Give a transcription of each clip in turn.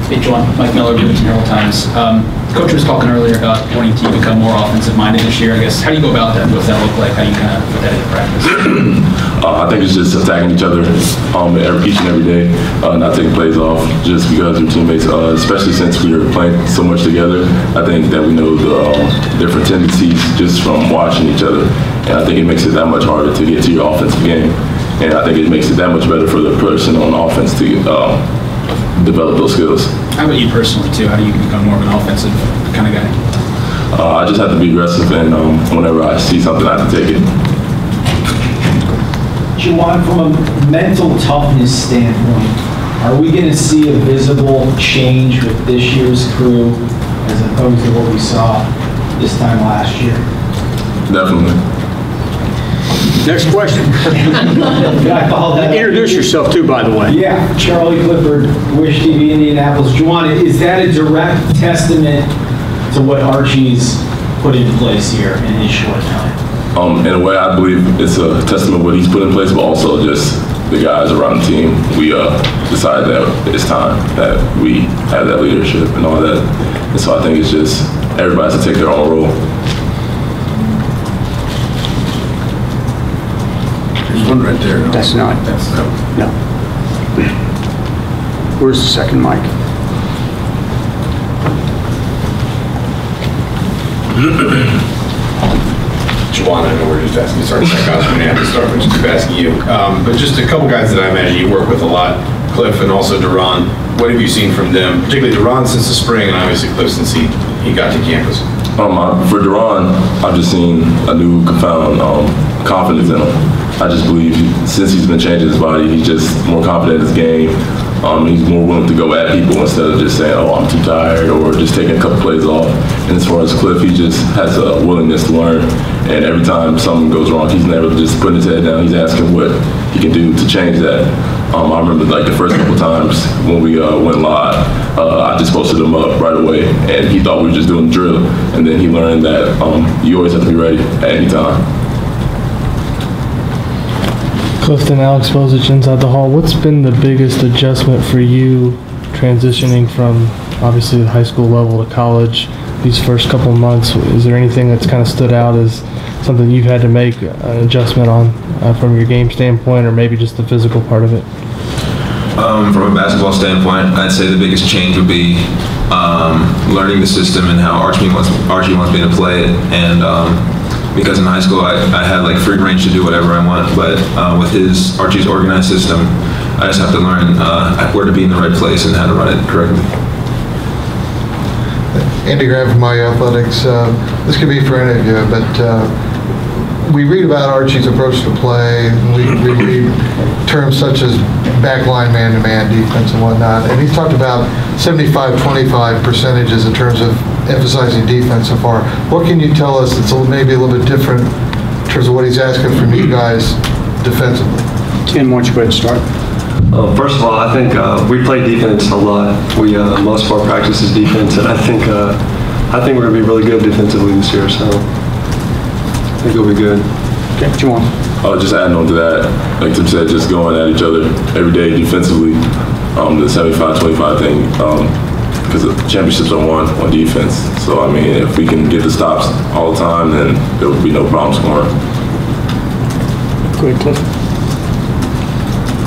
Hey, Juwan. Mike Miller, Bloomington Herald Times. Coach was talking earlier about wanting to become more offensive-minded this year. I guess, how do you go about that? What's that look like? How do you kind of put that into practice? I think it's just attacking each other each and every day, not taking plays off just because we're teammates, especially since we are playing so much together. I think that we know the different tendencies just from watching each other. And I think it makes it that much harder to get to your offensive game. And I think it makes it that much better for the person on offense to develop those skills. How about you personally, too? How do you become more of an offensive kind of guy? I just have to be aggressive, and whenever I see something, I have to take it. Juwan, from a mental toughness standpoint, are we going to see a visible change with this year's crew as opposed to what we saw this time last year? Definitely. Next question. Introduce yourself too, by the way. Yeah, Charlie Clifford, Wish TV, Indianapolis. Juwan, is that a direct testament to what Archie's put into place here in his short time? In a way, I believe it's a testament to what he's put in place, but also just the guys around the team. We decided that it's time that we have that leadership and all that. And so I think it's just everybody has to take their own role. There's one right there. That's not. That's no. Where's the second mic? Juwan, I know we're just asking, sorry, I was going to have to start with just asking you. But just a couple guys that I imagine you work with a lot, Cliff and also Duran. What have you seen from them, particularly Duran since the spring, and obviously Cliff since he got to campus? For Duran, I've just seen a new profound confidence in him. I just believe since he's been changing his body, he's just more confident in his game. He's more willing to go at people instead of just saying, oh, I'm too tired, or just taking a couple plays off. And as far as Cliff, he just has a willingness to learn. And every time something goes wrong, he's never just putting his head down. He's asking what he can do to change that. I remember like the first couple times when we went live, I just posted him up right away, and he thought we were just doing the drill. And then he learned that you always have to be ready at any time. Clifton, Alex Bozich inside the hall. What's been the biggest adjustment for you transitioning from obviously the high school level to college these first couple of months? Is there anything that's kind of stood out as something you've had to make an adjustment on from your game standpoint, or maybe just the physical part of it? From a basketball standpoint, I'd say the biggest change would be learning the system and how Archie wants me to play it. And because in high school I had like free range to do whatever I want, but with Archie's organized system, I just have to learn where to be in the right place and how to run it correctly. Andy Graham from My Athletics. This could be for any of you, but we read about Archie's approach to play. We read terms such as backline man-to-man defense and whatnot, and he's talked about 75-25 percentages in terms of emphasizing defense so far. What can you tell us that's maybe a little bit different in terms of what he's asking from you guys defensively? Tim, why don't you go ahead and start? First of all, I think we play defense a lot. We most of our practice is defense, and I think we're going to be really good defensively this year. So I think it'll be good. Okay, Juwan. Just adding on to that, like Tim said, just going at each other every day defensively. The 75-25 thing, because the championships are won on defense. So I mean, if we can get the stops all the time, then there will be no problem scoring. Go ahead, Cliff.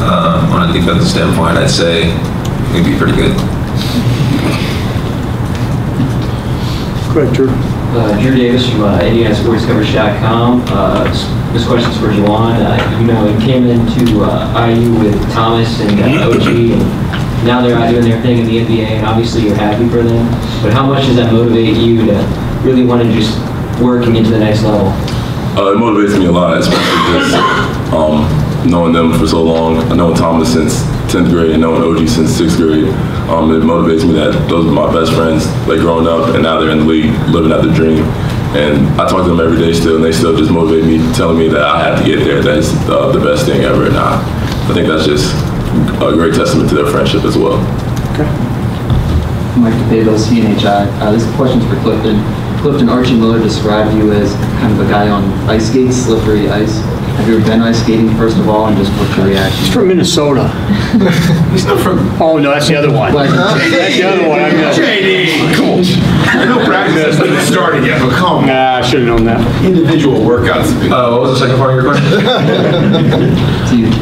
On a defensive standpoint, I'd say we'd be pretty good. Go ahead, Drew. Drew Davis from IndianaSportsCoverage.com. This question's for Juwan. You came into IU with Thomas and OG, and now they're out doing their thing in the NBA, and obviously you're happy for them. But how much does that motivate you to really want to just work and get to the next level? It motivates me a lot, especially just knowing them for so long. I know Thomas since 10th grade and knowing OG since 6th grade. It motivates me that those are my best friends, like growing up, and now they're in the league, living out their dream. And I talk to them every day still, and they still just motivate me, telling me that I have to get there. That's the best thing ever. And I think that's just a great testament to their friendship as well. Okay. Mike DePavel, CNHI. This question's for Clifton. Clifton, Archie Miller described you as kind of a guy on ice skates, slippery ice. Have you ever been ice skating, first of all, and just what's your reaction? He's from Minnesota. He's not from Oh, no, that's the other one. That's the other one. I mean, JD. Come on. I know practice hasn't even started yet, but come on. Nah, I should have known that. Individual workouts. What was the second part of your question?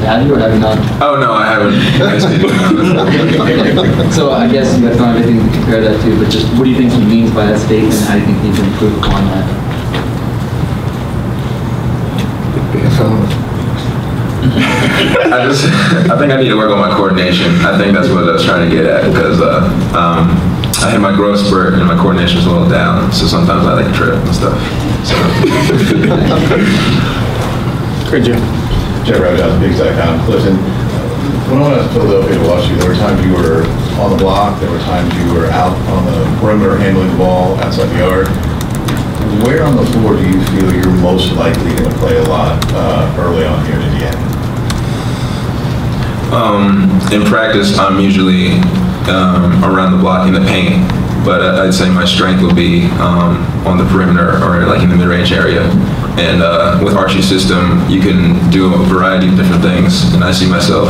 Have you or have you not? Oh, no, I haven't. ice skated. So I guess you guys don't have anything to compare that to, but just what do you think he means by that statement, and how do you think he can improve upon that? I think I need to work on my coordination. I think that's what I was trying to get at, because I had my growth spurt and my coordination was a little down, so sometimes I like trip and stuff. So. Great, Jim. Jeff Rabbit out of Bigs.com. Clifton, when I went out to Philadelphia to watch you, there were times you were on the block, there were times you were out on the perimeter handling the ball outside the yard. Where on the floor do you feel you're most likely going to play a lot early on here in Indiana? In practice, I'm usually around the block in the paint, but I'd say my strength will be on the perimeter or like in the mid-range area. And with Archie's system, you can do a variety of different things, and I see myself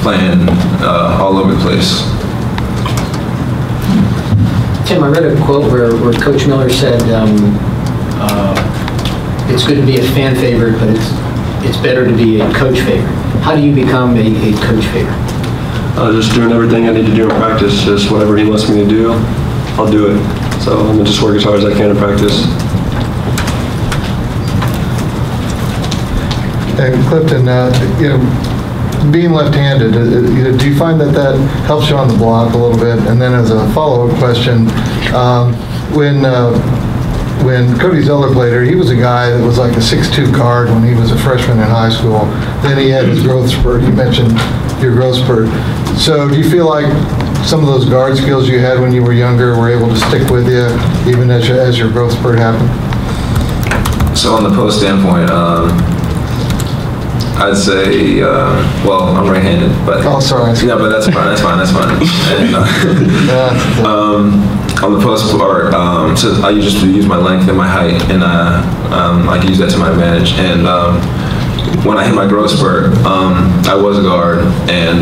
playing all over the place. Tim, I read a quote where Coach Miller said, it's good to be a fan favorite, but it's better to be a coach favorite. How do you become a coach favorite? Just doing everything I need to do in practice. Just whatever he wants me to do, I'll do it. So I'm gonna just work as hard as I can in practice. And Clifton, you know, being left-handed, do you find that helps you on the block a little bit? And then as a follow-up question, when Cody Zeller played here, he was a guy that was like a 6'2" guard when he was a freshman in high school. Then he had his growth spurt. You mentioned your growth spurt. So do you feel like some of those guard skills you had when you were younger were able to stick with you even as your growth spurt happened? So on the post standpoint, I'd say, well, I'm right-handed, but... Oh, sorry. Yeah, but that's fine. And, on the post part, so I used to use my length and my height, and I can use that to my advantage. And when I hit my growth spurt, I was a guard, and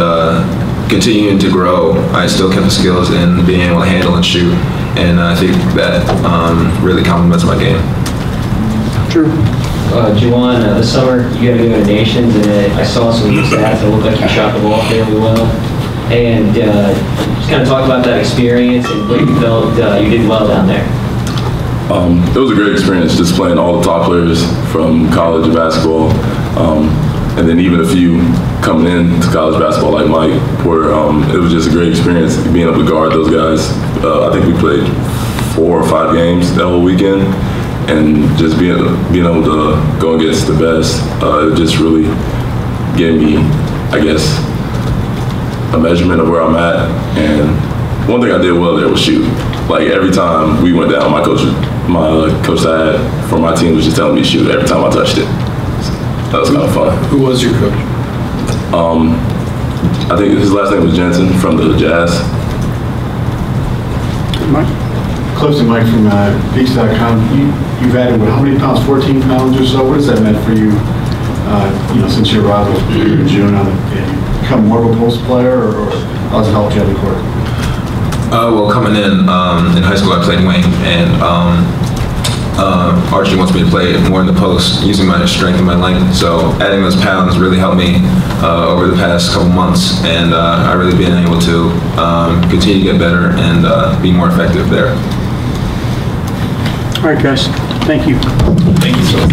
continuing to grow, I still kept the skills in being able to handle and shoot, and I think that really complements my game. True. Juwan, this summer you got to go to Nations, and I saw some of your stats. It looked like you shot the ball fairly well. And just kind of talk about that experience and what you felt you did well down there. It was a great experience just playing all the top players from college basketball, and then even a few coming in to college basketball like Mike, where it was just a great experience being able to guard those guys. I think we played 4 or 5 games that whole weekend, and just being able to go against the best, it just really gave me, I guess, a measurement of where I'm at. And one thing I did well there was shoot. Like every time we went down, my coach I had for my team was just telling me to shoot every time I touched it. So that was kind of fun. Who was your coach? I think his last name was Jensen from the Jazz. Mike? Clifton, Mike from Bigs.com. You've added, how many pounds? 14 pounds or so? What has that meant for you, since your arrival here in June? Have you become more of a post player, or how has it helped you on the court? Well, coming in high school, I played wing, and Archie wants me to play more in the post, using my strength and my length. So adding those pounds really helped me over the past couple months, and I really been able to continue to get better and be more effective there. All right, guys. Thank you. Thank you, sir.